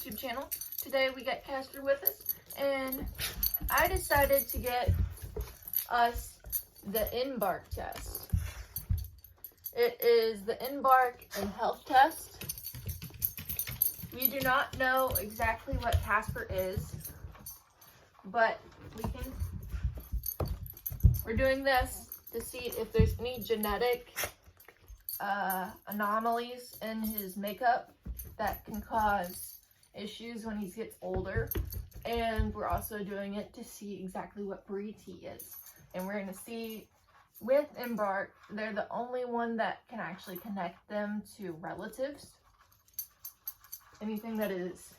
YouTube channel. Today we got Casper with us, and I decided to get us the Embark test. It is the Embark and health test. We do not know exactly what Casper is, but we're doing this to see if there's any genetic anomalies in his makeup that can cause issues when he gets older. And we're also doing it to see exactly what breed he is. And we're going to see with Embark, they're the only one that can actually connect them to relatives. Anything that is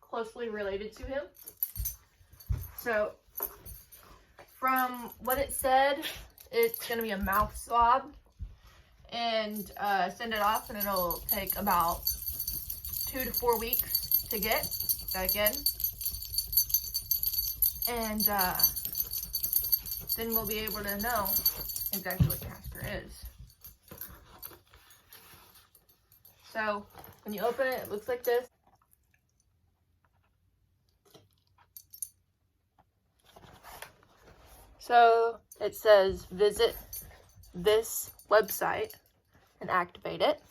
closely related to him. So from what it said, it's going to be a mouth swab, and send it off, and it'll take about 2 to 4 weeks to get back in. And then we'll be able to know exactly what Casper is. So when you open it, it looks like this. So it says visit this website and activate it.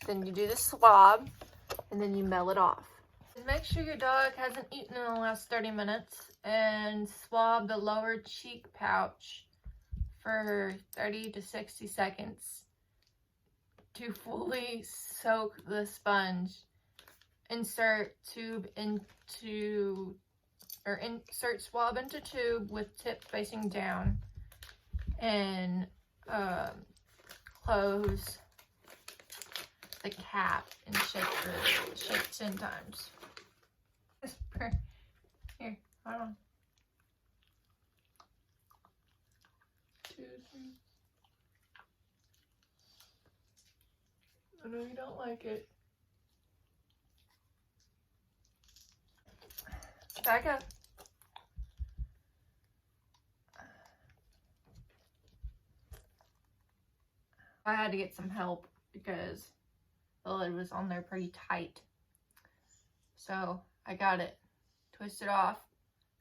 Then you do the swab, and then you mail it off. And make sure your dog hasn't eaten in the last 30 minutes, and swab the lower cheek pouch for 30 to 60 seconds to fully soak the sponge. Insert swab into tube with tip facing down, and close the cap and shake 10 times. Here, hold on. 2, 3. I know you don't like it. Back up. I had to get some help because the lid was on there pretty tight. So I got it twisted off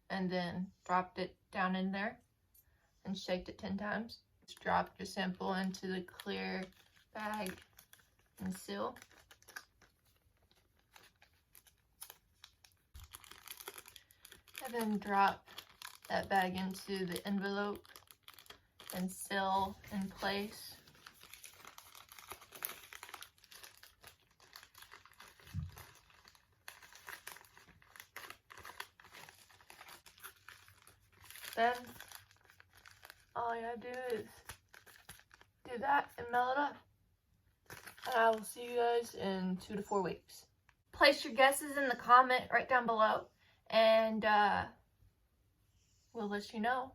and then dropped it down in there and shaked it 10 times. Just dropped your sample into the clear bag and seal. And then drop that bag into the envelope and seal in place. Then all you gotta do is do that and mail it up. And I will see you guys in 2 to 4 weeks. Place your guesses in the comment right down below, and we'll let you know.